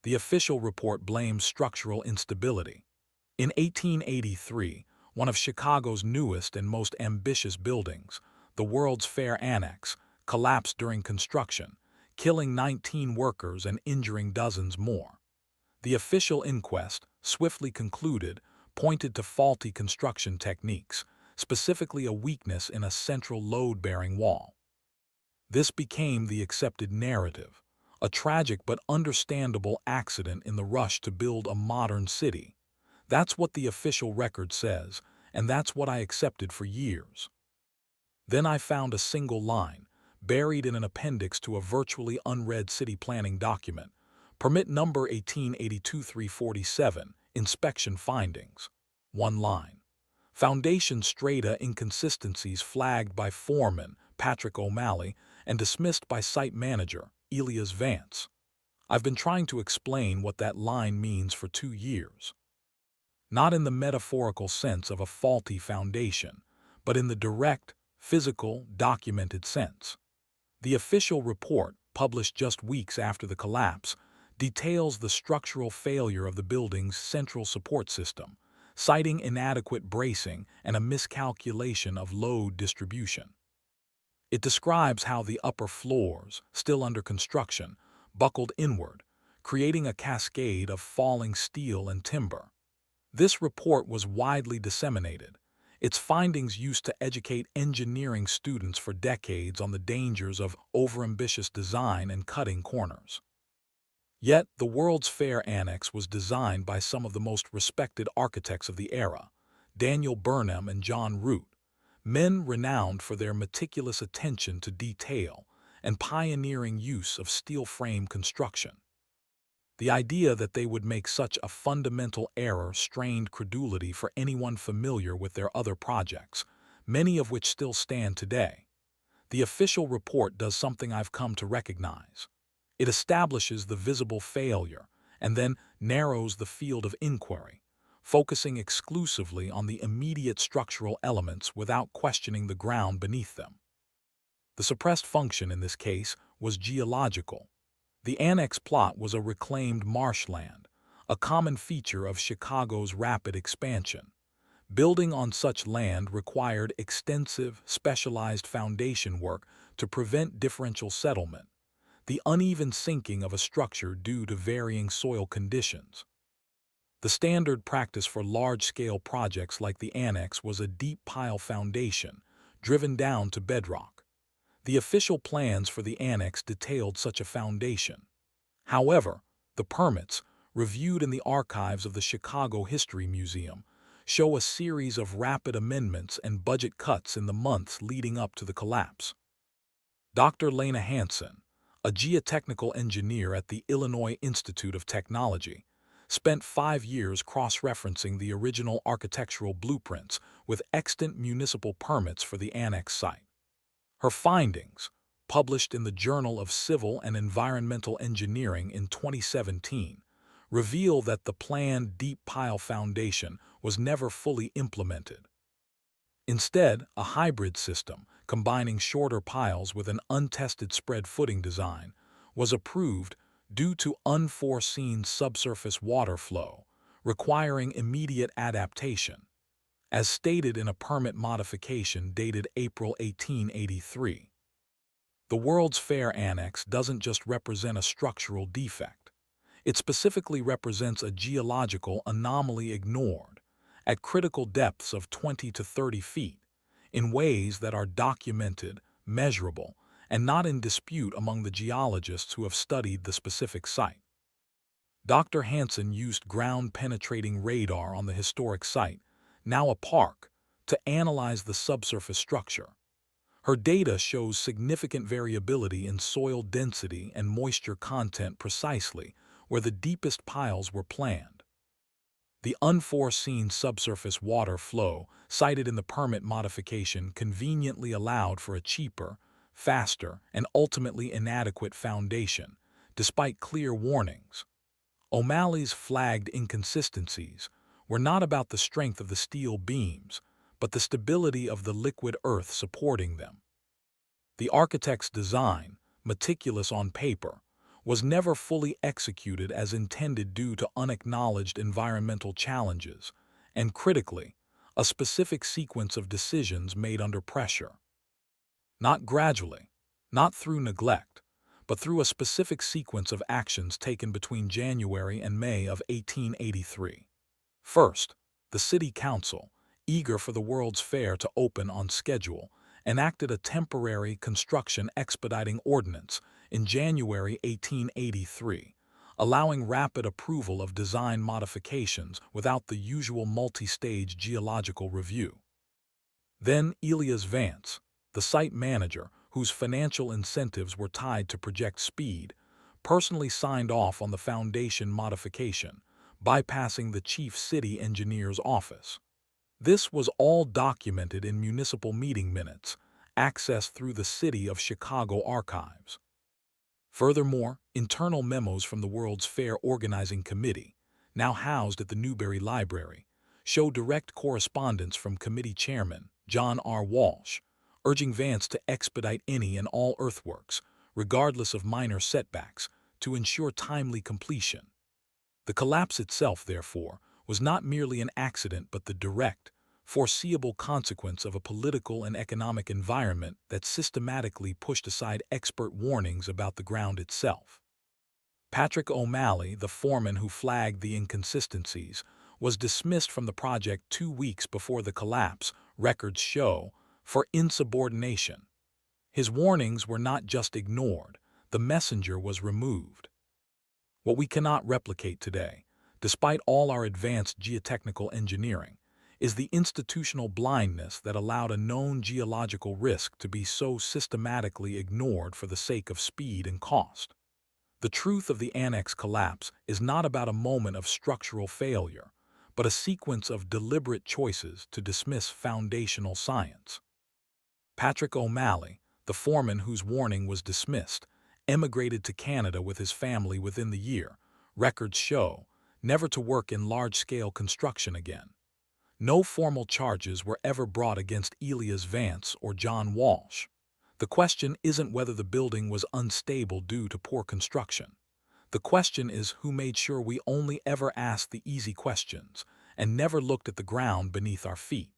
The official report blames structural instability. In 1883, one of Chicago's newest and most ambitious buildings, the World's Fair Annex, collapsed during construction, killing 19 workers and injuring dozens more. The official inquest, swiftly concluded, pointed to faulty construction techniques, specifically a weakness in a central load-bearing wall. This became the accepted narrative, a tragic but understandable accident in the rush to build a modern city. That's what the official record says, and that's what I accepted for years. Then I found a single line, buried in an appendix to a virtually unread city planning document, permit number 1882-347, inspection findings. One line. Foundation strata inconsistencies flagged by foreman Patrick O'Malley and dismissed by site manager Elias Vance. I've been trying to explain what that line means for 2 years. Not in the metaphorical sense of a faulty foundation, but in the direct, physical, documented sense. The official report, published just weeks after the collapse, details the structural failure of the building's central support system, citing inadequate bracing and a miscalculation of load distribution. It describes how the upper floors, still under construction, buckled inward, creating a cascade of falling steel and timber. This report was widely disseminated, its findings used to educate engineering students for decades on the dangers of overambitious design and cutting corners. Yet, the World's Fair Annex was designed by some of the most respected architects of the era, Daniel Burnham and John Root, men renowned for their meticulous attention to detail and pioneering use of steel frame construction. The idea that they would make such a fundamental error strained credulity for anyone familiar with their other projects, many of which still stand today. The official report does something I've come to recognize. It establishes the visible failure and then narrows the field of inquiry, focusing exclusively on the immediate structural elements without questioning the ground beneath them. The suppressed function in this case was geological. The annex plot was a reclaimed marshland, a common feature of Chicago's rapid expansion. Building on such land required extensive, specialized foundation work to prevent differential settlement, the uneven sinking of a structure due to varying soil conditions. The standard practice for large-scale projects like the Annex was a deep pile foundation, driven down to bedrock. The official plans for the Annex detailed such a foundation. However, the permits, reviewed in the archives of the Chicago History Museum, show a series of rapid amendments and budget cuts in the months leading up to the collapse. Dr. Lena Hansen, a geotechnical engineer at the Illinois Institute of Technology, spent 5 years cross-referencing the original architectural blueprints with extant municipal permits for the Annex site. Her findings, published in the Journal of Civil and Environmental Engineering in 2017, reveal that the planned deep pile foundation was never fully implemented. Instead, a hybrid system, combining shorter piles with an untested spread footing design, was approved due to unforeseen subsurface water flow, requiring immediate adaptation, as stated in a permit modification dated April 1883. The World's Fair Annex doesn't just represent a structural defect. It specifically represents a geological anomaly ignored, at critical depths of 20 to 30 feet, in ways that are documented, measurable, and not in dispute among the geologists who have studied the specific site. Dr. Hansen used ground-penetrating radar on the historic site, now a park, to analyze the subsurface structure. Her data shows significant variability in soil density and moisture content precisely where the deepest piles were planned. The unforeseen subsurface water flow cited in the permit modification conveniently allowed for a cheaper, faster, and ultimately inadequate foundation, despite clear warnings. O'Malley's flagged inconsistencies were not about the strength of the steel beams, but the stability of the liquid earth supporting them. The architect's design, meticulous on paper, was never fully executed as intended due to unacknowledged environmental challenges, and critically, a specific sequence of decisions made under pressure. Not gradually, not through neglect, but through a specific sequence of actions taken between January and May of 1883. First, the City Council, eager for the World's Fair to open on schedule, enacted a temporary construction expediting ordinance in January 1883, allowing rapid approval of design modifications without the usual multi-stage geological review. Then Elias Vance, the site manager, whose financial incentives were tied to project speed, personally signed off on the foundation modification, bypassing the chief city engineer's office. This was all documented in municipal meeting minutes, accessed through the City of Chicago archives. Furthermore, internal memos from the World's Fair Organizing Committee, now housed at the Newberry Library, show direct correspondence from committee chairman John R. Walsh, urging Vance to expedite any and all earthworks, regardless of minor setbacks, to ensure timely completion. The collapse itself, therefore, was not merely an accident but the direct, foreseeable consequence of a political and economic environment that systematically pushed aside expert warnings about the ground itself. Patrick O'Malley, the foreman who flagged the inconsistencies, was dismissed from the project 2 weeks before the collapse, records show, for insubordination. His warnings were not just ignored, the messenger was removed. What we cannot replicate today, despite all our advanced geotechnical engineering, is the institutional blindness that allowed a known geological risk to be so systematically ignored for the sake of speed and cost. The truth of the Annex collapse is not about a moment of structural failure, but a sequence of deliberate choices to dismiss foundational science. Patrick O'Malley, the foreman whose warning was dismissed, emigrated to Canada with his family within the year, records show, never to work in large-scale construction again. No formal charges were ever brought against Elias Vance or John Walsh. The question isn't whether the building was unstable due to poor construction. The question is who made sure we only ever asked the easy questions and never looked at the ground beneath our feet.